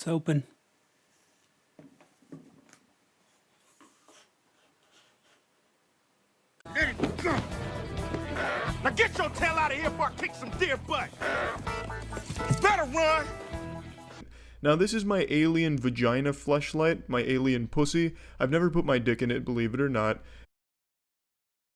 It's open. There you go. Now get your tail out of here before I kick some deer butt. Better run. Now this is my alien vagina fleshlight, my alien pussy. I've never put my dick in it, believe it or not.